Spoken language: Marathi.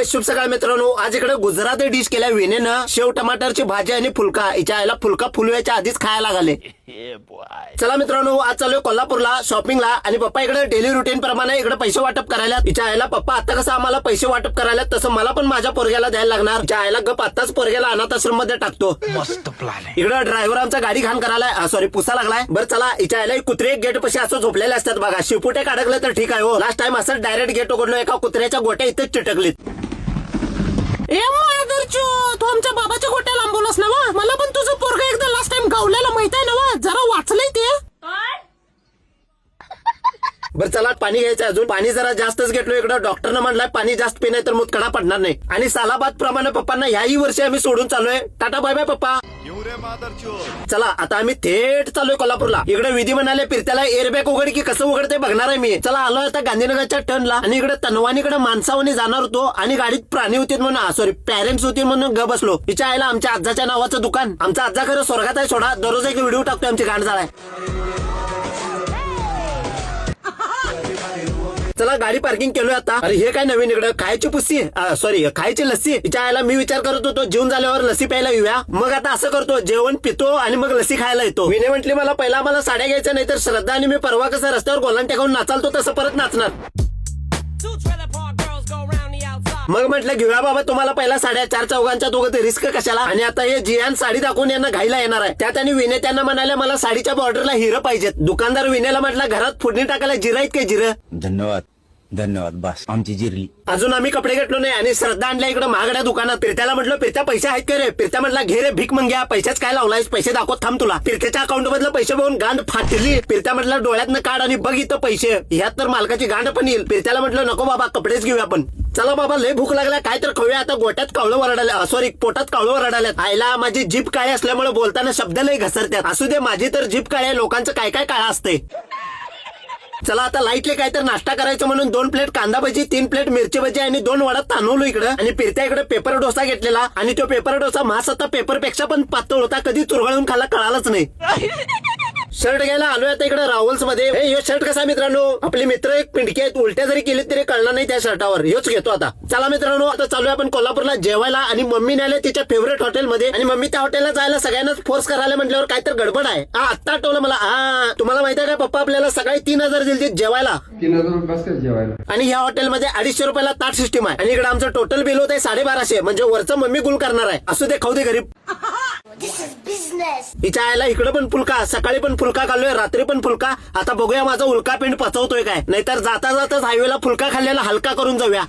शुभ सकाळ मित्रांनो. आज इकडे गुजराती डिश केल्या विनेनं शेव टमाटरची भाजी आणि फुलका. हिच्या आईला फुलका फुलवायच्या आधीच खायला लागले. चला मित्रांनो, आज चालू कोल्हापूरला शॉपिंगला आणि पप्पा इकडे डेली रुटीन प्रमाणे इकडे पैसे वाटप करायला. हिच्या आईला पप्पा आता कसं आम्हाला पैसे वाटप करायला तसं मला पण माझ्या पोरग्याला द्यायला लागणार. हिच्या आईला गप आताच पोरग्याला अनाथ आश्रम मध्ये टाकतो. मस्त प्लॅन आहे. इकडे ड्रायव्हर आमचा गाडी घाण करायला सॉरी पुसा लागलाय. बरं चला, हिच्या आईला कुत्रे गेट पशी असं झोपलेले असतात बघा. शिवपुटे अडकले तर ठीक आहे हो. लास्ट टाइम असं डायरेक्ट गेट उघडलो, एका कुत्र्याच्या गोट्या इथेच चिटकलीत. तू आमच्या बाबाच्या गोट्या लांबवलंस ना वा. मला पण तुझं पोरगा एकदा लास्ट टाइम गावलेला माहित आहे ना वा. जरा वाचलंय ते. बरं चला, पाणी घ्यायचं अजून. पाणी जरा जास्तच घेतलो इकडं. डॉक्टरनं म्हणलाय पाणी जास्त पिणे तर मुतकडा पडणार नाही. आणि सालाबाद प्रमाणे पप्पांना याही वर्षी आम्ही सोडून चाललोय. टाटा बाय बाय पप्पा. चला आता आम्ही थेट चाललोय कोल्हापूरला. इकडे विधी म्हणाले फिरत्याला एअरबॅग उघड की कसं उघडते बघणार आहे मी. चला आलोय आता गांधीनगरच्या टर्नला. आणि इकडे तनवानीकडे माणसावणी जाणार होतो आणि गाडीत प्राणी होती म्हणून सॉरी पॅरेंट्स होती म्हणून ग बसलो. हिच्या आईला आमच्या आजाच्या नावाचं दुकान. आमचा आजा खरं स्वर्गात आहे सोडा. दररोज एक व्हिडिओ टाकतोय आमची गांड झालाय. चला गाडी पार्किंग केलोय आता. अरे हे काय नवीन इकडे खायची पुस्सी सॉरी खायची लस्सी. हिच्या आईला मी विचार करत होतो जेवण झाल्यावर लस्सी प्यायला येऊया. मग आता असं करतो, जेवण पितो आणि मग लस्सी खायला येतो. विने म्हटली मला पहिला मला साड्या घ्यायच्या नाही तर श्रद्धा आणि मी परवा कसं रस्त्यावर गोलांट टेकावून नाचालतो तसं परत नाचणार. मग म्हटलं घेऊया बाबा तुम्हाला पहिला साड्या. चार चौघांच्या दोघं ते रिस्क कशाला. आणि आता हे जियान साडी दाखवून यांना घाईला येणार आहे. त्यात आणि विने त्यांना म्हणाले मला साडीच्या बॉर्डरला हिरं पाहिजेत. दुकानदार विनेला म्हटलं घरात फोडणी टाकायला जिरा आहेत काय जिरं. धन्यवाद धन्यवाद बस आमची जिरली. अजून आम्ही कपडे घेतलो नाही आणि श्रद्धा आणल्या इकडे महागड्या दुकानात. फिरत्याला म्हटलं फिरत्या पैसे आहेत का रे. फिरत्या म्हटलं घे रे भीक मंग्या. पैसेच काय लावलायस, पैसे दाखवत थांब तुला. फिरत्याच्या अकाउंट मधलं पैसे बघून गांड फाटली. फिरत्या म्हटलं डोळ्यातनं काढ आणि बघ इथं पैसे. ह्यात तर मालकाची गांड पण येईल. फिरत्याला म्हटलं नको बाबा कपडेच घेऊया आपण. चला बाबा लय भूक लागल्या काय तर खाऊया. आता गोट्यात कावळं वरडाल्या सॉरी पोटात कावळं वरडाल्यात. आईला माझी जीभ काळी असल्यामुळे बोलताना शब्द लय घसरत्यात. असू दे माझी तर जीभ काळी आहे, लोकांचं काय काय काळा असते. चला आता लाईटले काय तर नाश्ता करायचं म्हणून 2 प्लेट कांदा भजी, 3 प्लेट मिरची भजी आणि 2 वडा तांदूळ इकडं. आणि फिरत्या इकडे पेपर डोसा घेतलेला. आणि तो पेपर डोसा महासत्ता पेपर पेक्षा पण पातळ होता. कधी चुरगळून खाल्ला कळालंच नाही. शर्ट घ्यायला आलोय आता इकडे रावल्स मध्ये. हे शर्ट कसा मित्रांनो, आपले मित्र एक पिंडके आहेत, उलट्या जरी केली तरी कळणार नाही त्या शर्टावर. हेच घेतो आता. चला मित्रांनो आता चालूया आपण कोल्हापूरला जेवायला. आणि मम्मी नेले तिच्या फेवरेट हॉटेलमध्ये. आणि मम्मी त्या हॉटेलला जायला सगळ्यांनाच फोर्स करायला म्हटल्यावर काय तर गडबड आहे. आता आठवलं मला. तुम्हाला माहिती आहे का पप्पा आपल्याला सकाळी 3000 दिले जेवायला. 3000 रुपये जेवायला. आणि ह्या हॉटेलमध्ये 250 रुपयाला ताट सिस्टीम आहे. आणि इकडे आमचं टोटल बिल होत आहे 1250. म्हणजे वरचं मम्मी गुल करणार आहे. असू दे खाऊ दे गरीब. हिच्या आईला इकडे पण फुलका. सकाळी पण फुलका खाल्लोय, रात्री पण फुलका. आता बघूया माझा उल्का पिंड पचवतोय काय. नाहीतर जाता जाताच हायवेला फुलका खाल्लेला हलका करून जाऊया.